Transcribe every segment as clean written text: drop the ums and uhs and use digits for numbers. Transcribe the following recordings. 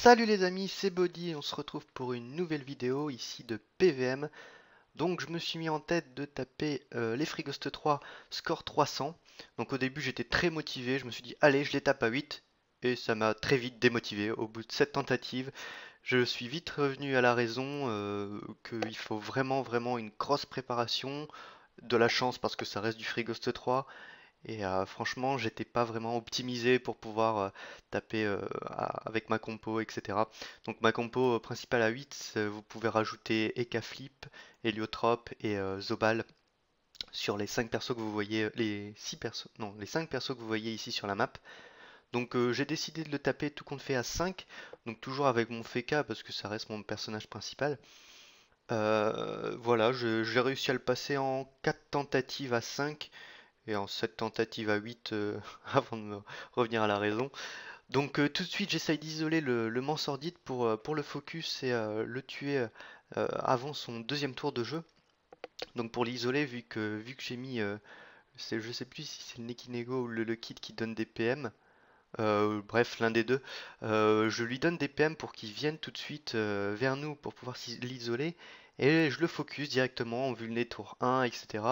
Salut les amis, c'est Body et on se retrouve pour une nouvelle vidéo ici de PVM. Donc je me suis mis en tête de taper les Free Ghost 3 score 300. Donc au début j'étais très motivé, je me suis dit allez je les tape à 8 et ça m'a très vite démotivé. Au bout de 7 tentatives, je suis vite revenu à la raison qu'il faut vraiment une grosse préparation, de la chance parce que ça reste du Free Ghost 3 et franchement, j'étais pas vraiment optimisé pour pouvoir taper avec ma compo, etc. Donc ma compo principale à 8, vous pouvez rajouter Eka Flip, Héliotrope et Zobal sur les 5 persos que vous voyez, les 6 persos, non, les 5 persos que vous voyez ici sur la map. Donc j'ai décidé de le taper tout compte fait à 5, donc toujours avec mon Feka parce que ça reste mon personnage principal. Voilà, j'ai réussi à le passer en 4 tentatives à 5 et en 7 tentatives à 8 avant de me revenir à la raison. Donc tout de suite j'essaye d'isoler le Mansordite pour le focus et le tuer avant son deuxième tour de jeu. Donc pour l'isoler, vu que j'ai mis, je sais plus si c'est le Nekinego ou le kit qui donne des PM, bref l'un des deux, je lui donne des PM pour qu'il vienne tout de suite vers nous pour pouvoir l'isoler. Et je le focus directement en vulné tour 1, etc.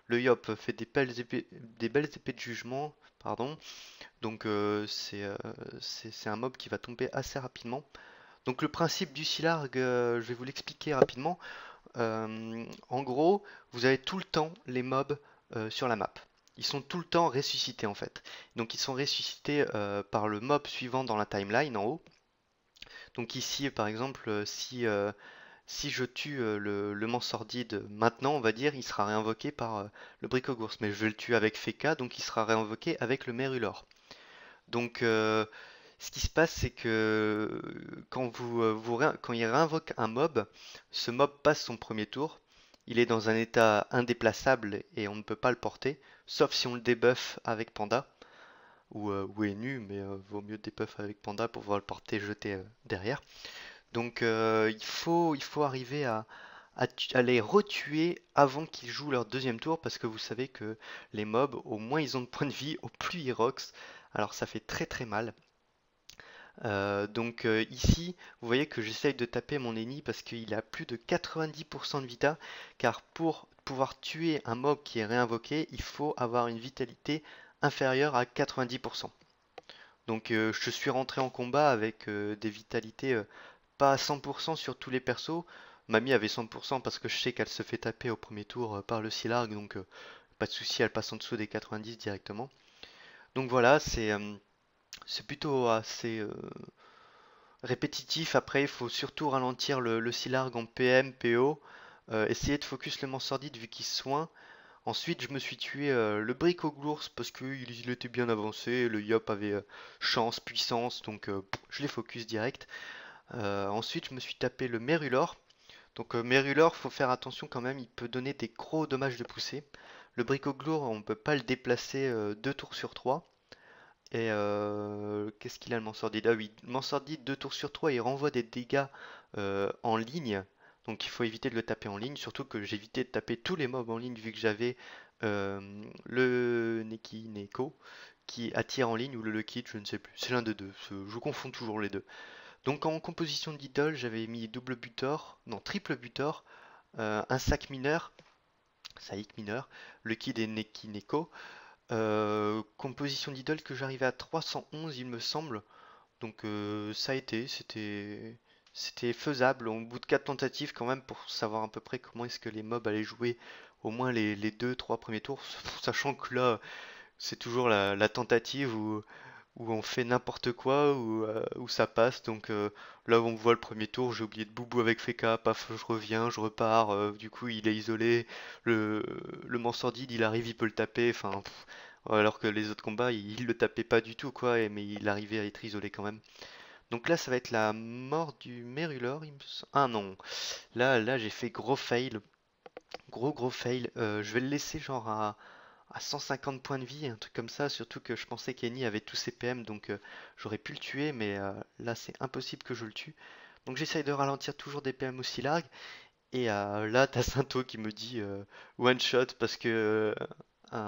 Le Yop fait des belles épées de jugement, pardon. Donc c'est un mob qui va tomber assez rapidement. Donc le principe du Silarg, je vais vous l'expliquer rapidement. En gros, vous avez tout le temps les mobs sur la map. Ils sont tout le temps ressuscités en fait. Donc ils sont ressuscités par le mob suivant dans la timeline en haut. Donc ici par exemple, si je tue le Mansordide maintenant, on va dire, il sera réinvoqué par le Bricogours. Mais je vais le tuer avec Feka, donc il sera réinvoqué avec le Merulor. Donc, ce qui se passe, c'est que quand il réinvoque un mob, ce mob passe son premier tour. Il est dans un état indéplaçable et on ne peut pas le porter, sauf si on le débuff avec Panda ou est nu, mais vaut mieux débuff avec Panda pour pouvoir le porter jeté derrière. Donc, il faut arriver à les retuer avant qu'ils jouent leur deuxième tour parce que vous savez que les mobs, au moins ils ont de points de vie, au plus ils rox. Alors ça fait très mal. Donc ici, vous voyez que j'essaye de taper mon ennemi parce qu'il a plus de 90% de vita, car pour pouvoir tuer un mob qui est réinvoqué, il faut avoir une vitalité inférieure à 90%. Donc je suis rentré en combat avec des vitalités pas à 100% sur tous les persos. Mamie avait 100% parce que je sais qu'elle se fait taper au premier tour par le Silarg, donc pas de souci, elle passe en dessous des 90 directement. Donc voilà, c'est plutôt assez répétitif. Après, il faut surtout ralentir le Silarg en PM, PO. Essayer de focus le Mansordite vu qu'il soigne. Ensuite, je me suis tué le Bricoglours parce qu'il était bien avancé. Le Yop avait chance, puissance, donc je l'ai focus direct. Ensuite, je me suis tapé le Merulor. Donc Merulor, faut faire attention quand même, il peut donner des gros dommages de poussée. Le Bricoglour, on ne peut pas le déplacer 2 tours sur 3. Et qu'est-ce qu'il a le Mansordide? Ah oui, Mansordide 2 tours sur 3, il renvoie des dégâts en ligne. Donc il faut éviter de le taper en ligne, surtout que j'évitais de taper tous les mobs en ligne vu que j'avais le Neki Neko qui attire en ligne ou le Lucky, je ne sais plus. C'est l'un des deux, je confonds toujours les deux. Donc en composition d'idole, j'avais mis double butor, non triple butor, un sac mineur, saïk mineur, le Kid et Neki Neko. Composition d'idole que j'arrivais à 311 il me semble. Donc ça a été, c'était faisable au bout de 4 tentatives quand même pour savoir à peu près comment est-ce que les mobs allaient jouer au moins les 2-3 premiers tours. Sachant que là c'est toujours la tentative où on fait n'importe quoi, où ça passe. Donc là où on voit le premier tour, j'ai oublié de boubou avec Feka, paf, je reviens, je repars. Du coup, il est isolé. Le, le Mansordide, il arrive, il peut le taper. Enfin, alors que les autres combats, il le tapait pas du tout, quoi. Mais il arrivait à être isolé quand même. Donc là, ça va être la mort du Merulor, Ah non, là, j'ai fait gros fail. Gros fail. Je vais le laisser genre à 150 points de vie, un truc comme ça, surtout que je pensais qu'Ennie avait tous ses PM, donc j'aurais pu le tuer, mais là c'est impossible que je le tue. Donc j'essaye de ralentir toujours des PM aussi larges, et là t'as Sainto qui me dit one shot parce que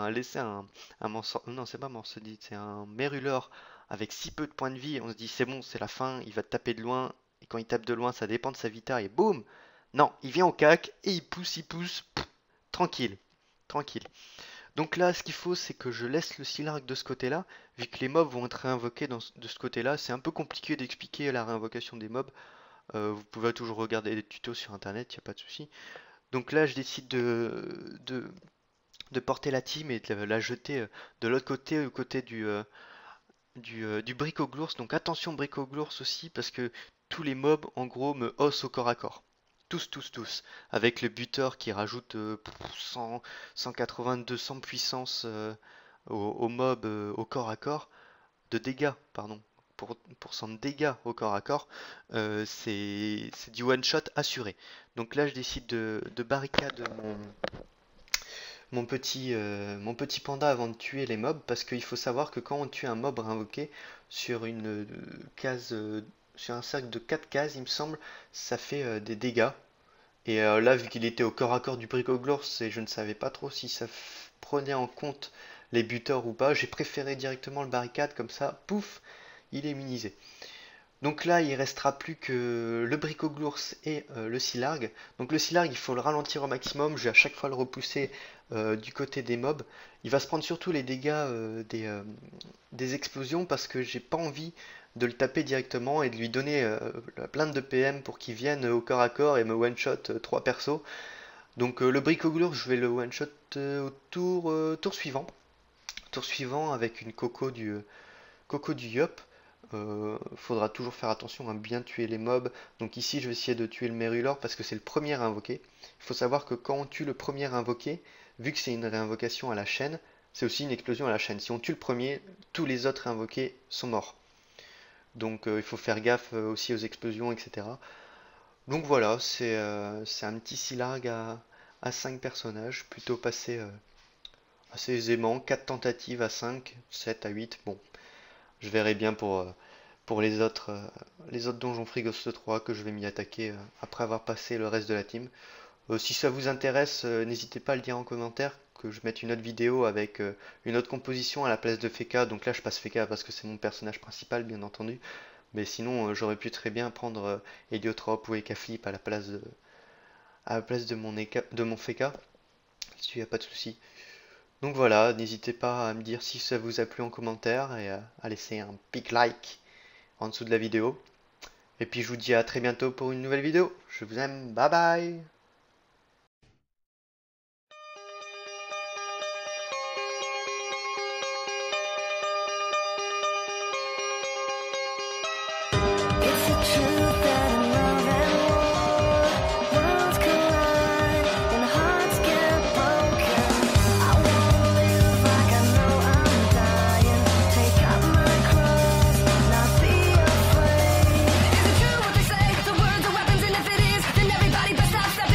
laisser non c'est pas Morsedite, c'est un Merulor avec si peu de points de vie, on se dit c'est bon, c'est la fin, il va te taper de loin, et quand il tape de loin, ça dépend de sa vita, et boum! Non, il vient au cac, et il pousse, pff, tranquille, tranquille. Donc là, ce qu'il faut, c'est que je laisse le Silark de ce côté-là, vu que les mobs vont être réinvoqués de ce côté-là. C'est un peu compliqué d'expliquer la réinvocation des mobs. Vous pouvez toujours regarder des tutos sur internet, il n'y a pas de souci. Donc là, je décide de porter la team et de la jeter de l'autre côté, au côté du Bricoglours. Donc attention Bricoglours aussi, parce que tous les mobs, en gros, me hossent au corps à corps. Tous, tous, tous. Avec le buteur qui rajoute 100, 180, 200 puissance au mob au corps à corps. De dégâts, pardon. Pour 100 de dégâts au corps à corps, c'est du one shot assuré. Donc là, je décide de barricade mon petit panda avant de tuer les mobs, parce qu'il faut savoir que quand on tue un mob réinvoqué sur une case, sur un cercle de 4 cases, il me semble, ça fait des dégâts. Et là, vu qu'il était au corps à corps du Bricoglours, et je ne savais pas trop si ça prenait en compte les buteurs ou pas, j'ai préféré directement le barricade, comme ça, pouf, il est immunisé. Donc là, il restera plus que le Bricoglours et le Silarg. Donc le Silarg, il faut le ralentir au maximum. Je vais à chaque fois le repousser du côté des mobs. Il va se prendre surtout les dégâts des explosions, parce que j'ai pas envie de le taper directement et de lui donner plein de PM pour qu'il vienne au corps à corps et me one-shot 3 persos. Donc le Bricoglours, je vais le one-shot au tour suivant. Tour suivant avec une Coco du Yop. Faudra toujours faire attention à bien tuer les mobs. Donc ici je vais essayer de tuer le Merulor parce que c'est le premier à invoquer. Il faut savoir que quand on tue le premier invoqué, vu que c'est une réinvocation à la chaîne, c'est aussi une explosion à la chaîne. Si on tue le premier, tous les autres invoqués sont morts. Donc il faut faire gaffe aussi aux explosions, etc. Donc voilà, c'est un petit Silarg à 5 personnages, plutôt passé assez aisément. 4 tentatives à 5, 7 à 8, bon. Je verrai bien pour les autres donjons Freeghost 3 que je vais m'y attaquer après avoir passé le reste de la team. Si ça vous intéresse, n'hésitez pas à le dire en commentaire, que je mette une autre vidéo avec une autre composition à la place de Feka. Donc là je passe Feka parce que c'est mon personnage principal, bien entendu. Mais sinon j'aurais pu très bien prendre Heliotrope ou Ekaflip à la place de mon Feka. Là-dessus il n'y a pas de souci. Donc voilà, n'hésitez pas à me dire si ça vous a plu en commentaire et à laisser un big like en dessous de la vidéo. Et puis je vous dis à très bientôt pour une nouvelle vidéo. Je vous aime, bye bye! Stop